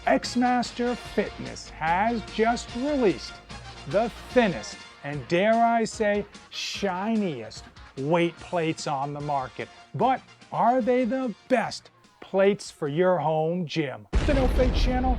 XMaster Fitness has just released the thinnest and, dare I say, shiniest weight plates on the market. But are they the best plates for your home gym? The No Fate channel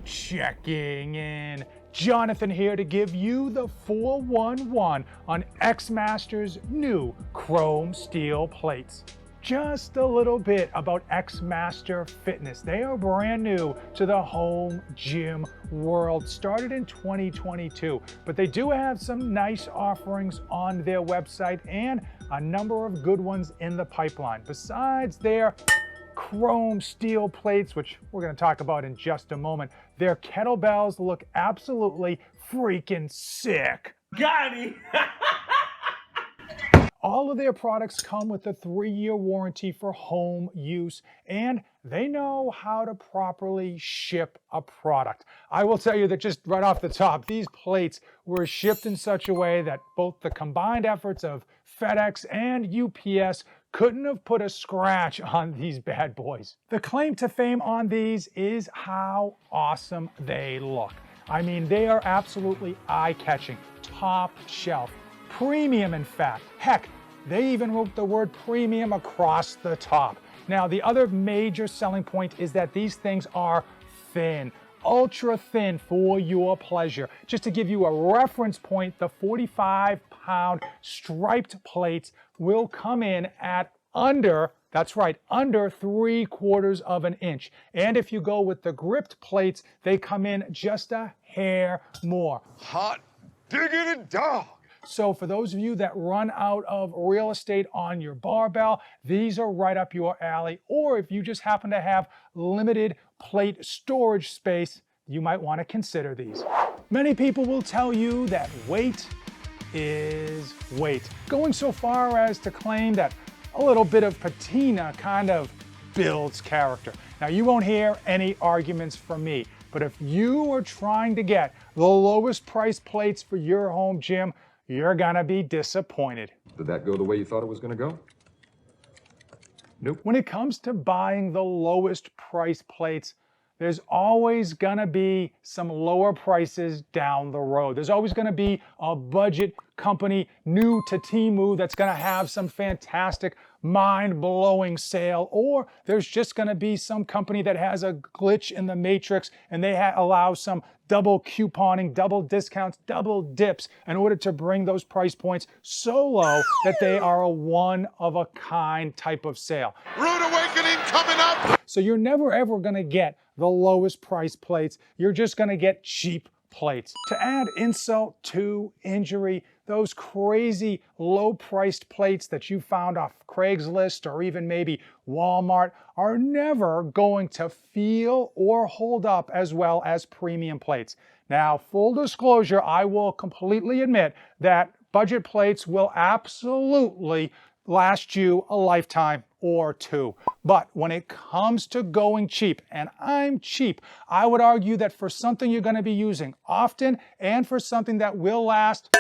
checking in. Jonathan here to give you the 411 on XMaster's new chrome steel plates. Just a little bit about XMaster Fitness. They are brand new to the home gym world, started in 2022, but they do have some nice offerings on their website and a number of good ones in the pipeline. Besides their chrome steel plates, which we're going to talk about in just a moment, their kettlebells look absolutely freaking sick. Got it! All of their products come with a 3-year warranty for home use, and they know how to properly ship a product. I will tell you that just right off the top, these plates were shipped in such a way that both the combined efforts of FedEx and UPS couldn't have put a scratch on these bad boys. The claim to fame on these is how awesome they look. I mean, they are absolutely eye-catching, top shelf. Premium, in fact. Heck, they even wrote the word premium across the top. Now, the other major selling point is that these things are thin, ultra thin for your pleasure. Just to give you a reference point, the 45-pound striped plates will come in at under, that's right, under 3/4 of an inch. And if you go with the gripped plates, they come in just a hair more. Hot diggity dog. So for those of you that run out of real estate on your barbell, these are right up your alley. Or if you just happen to have limited plate storage space, you might want to consider these. Many people will tell you that weight is weight, going so far as to claim that a little bit of patina kind of builds character. Now, you won't hear any arguments from me, but if you are trying to get the lowest price plates for your home gym, you're gonna be disappointed. Did that go the way you thought it was gonna go? Nope. When it comes to buying the lowest price plates, there's always gonna be some lower prices down the road. There's always gonna be a budget company new to Temu that's gonna have some fantastic mind-blowing sale, or there's just gonna be some company that has a glitch in the matrix and they allow some double couponing, double discounts, double dips in order to bring those price points so low that they are a one-of-a-kind type of sale. Rude awakening coming up! So you're never ever gonna get the lowest price plates. You're just gonna get cheap plates. To add insult to injury, those crazy low-priced plates that you found off Craigslist or even maybe Walmart are never going to feel or hold up as well as premium plates. Now, full disclosure, I will completely admit that budget plates will absolutely last you a lifetime or two. But when it comes to going cheap, and I'm cheap, I would argue that for something you're going to be using often and for something that will last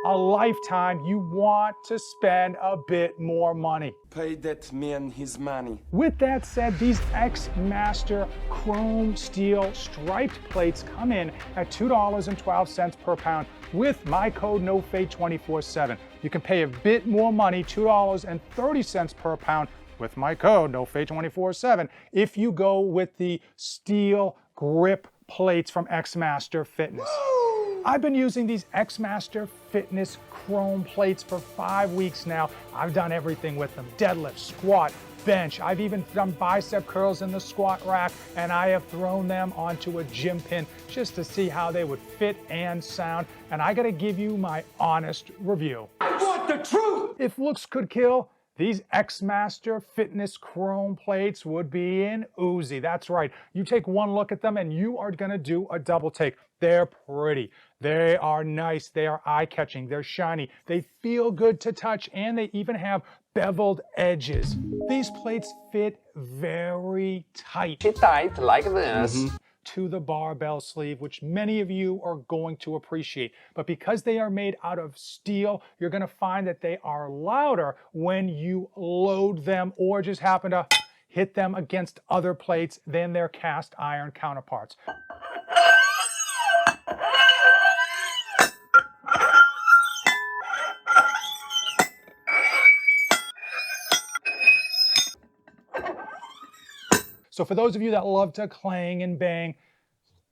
a lifetime, you want to spend a bit more money. Pay that man his money. With that said, these XMaster chrome steel striped plates come in at $2.12 per pound with my code NOFATE247. You can pay a bit more money, $2.30 per pound with my code NOFATE247 if you go with the steel grip plates from XMaster Fitness. I've been using these XMaster Fitness chrome plates for 5 weeks now. I've done everything with them: deadlift, squat, bench. I've even done bicep curls in the squat rack, and I have thrown them onto a gym pin just to see how they would fit and sound. And I gotta give you my honest review. I want the truth! If looks could kill, these XMaster Fitness chrome plates would be an Uzi. That's right. You take one look at them and you are gonna do a double take. They're pretty. They are nice. They are eye-catching. They're shiny. They feel good to touch, and they even have beveled edges. These plates fit very tight. Tight like this. To the barbell sleeve, which many of you are going to appreciate. But because they are made out of steel, you're gonna find that they are louder when you load them or just happen to hit them against other plates than their cast iron counterparts. So for those of you that love to clang and bang,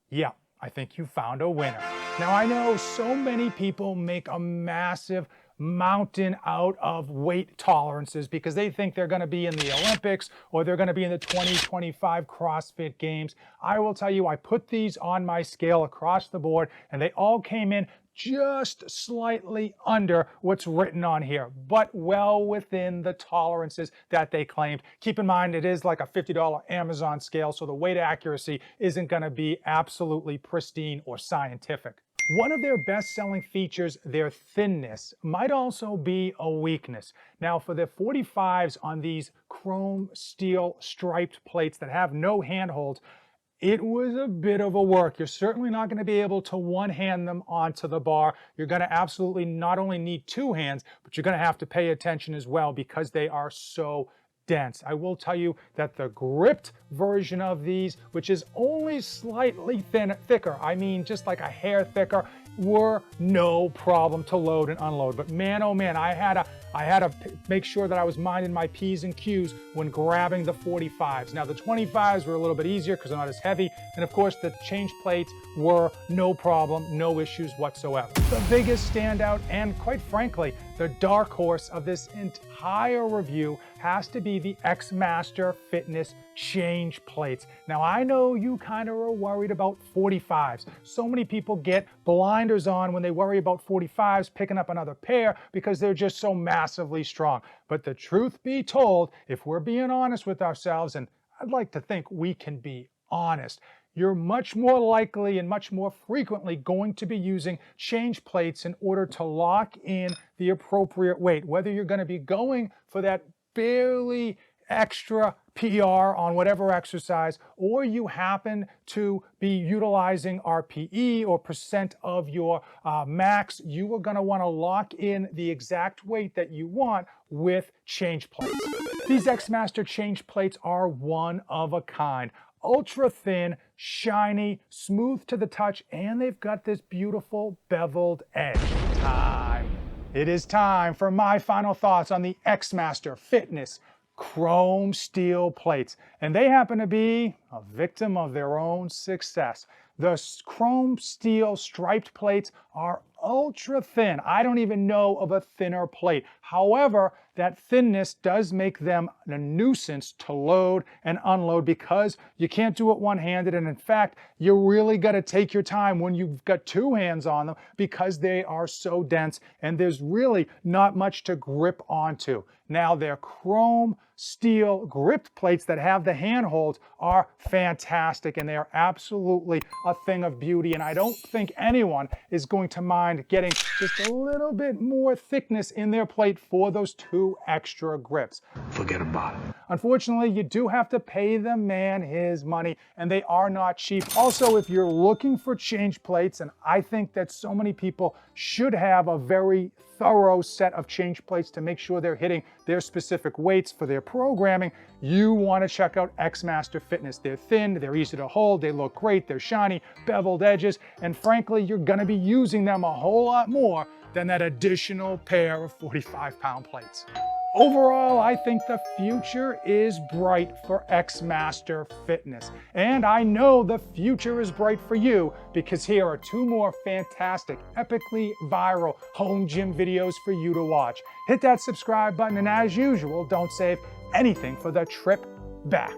yeah, I think you found a winner. Now I know so many people make a massive mountain out of weight tolerances because they think they're going to be in the Olympics or they're going to be in the 2025 CrossFit Games. I will tell you, I put these on my scale across the board and they all came in just slightly under what's written on here, but well within the tolerances that they claimed. Keep in mind, it is like a $50 Amazon scale, so the weight accuracy isn't going to be absolutely pristine or scientific. One of their best-selling features, their thinness, might also be a weakness. Now, for the 45s on these chrome steel striped plates that have no handholds, it was a bit of a work. You're certainly not going to be able to one-hand them onto the bar. You're going to absolutely not only need two hands, but you're going to have to pay attention as well because they are so dense. I will tell you that the gripped version of these, which is only slightly thicker, I mean just like a hair thicker, were no problem to load and unload. But man, oh man, I had to make sure that I was minding my P's and Q's when grabbing the 45s. Now the 25s were a little bit easier because they're not as heavy. And of course the change plates were no problem, no issues whatsoever. The biggest standout and quite frankly, the dark horse of this entire review has to be the XMaster Fitness change plates. Now I know you kind of are worried about 45s. So many people get blinders on when they worry about 45s picking up another pair because they're just so massively strong. But the truth be told, if we're being honest with ourselves, and I'd like to think we can be honest, you're much more likely and much more frequently going to be using change plates in order to lock in the appropriate weight. Whether you're going to be going for that barely extra PR on whatever exercise, or you happen to be utilizing RPE or percent of your max, you are going to want to lock in the exact weight that you want with change plates. These XMaster change plates are one of a kind. Ultra thin, shiny, smooth to the touch, and they've got this beautiful beveled edge. It is time for my final thoughts on the XMaster Fitness chrome steel plates, and they happen to be a victim of their own success. The chrome steel striped plates are ultra thin. I don't even know of a thinner plate. However, that thinness does make them a nuisance to load and unload because you can't do it one-handed, and in fact, you really got to take your time when you've got two hands on them because they are so dense and there's really not much to grip onto. Now, their chrome steel gripped plates that have the handholds are fantastic and they are absolutely a thing of beauty, and I don't think anyone is going to mind getting just a little bit more thickness in their plate for those two extra grips. Forget about it. Unfortunately, you do have to pay the man his money, and they are not cheap. Also, if you're looking for change plates, and I think that so many people should have a very thorough set of change plates to make sure they're hitting their specific weights for their programming, you want to check out XMaster Fitness. They're thin, they're easy to hold, they look great, they're shiny, beveled edges, and frankly, you're going to be using them a whole lot more than that additional pair of 45-pound plates. Overall, I think the future is bright for XMaster Fitness. And I know the future is bright for you because here are two more fantastic, epically viral home gym videos for you to watch. Hit that subscribe button, and as usual, don't save anything for the trip back.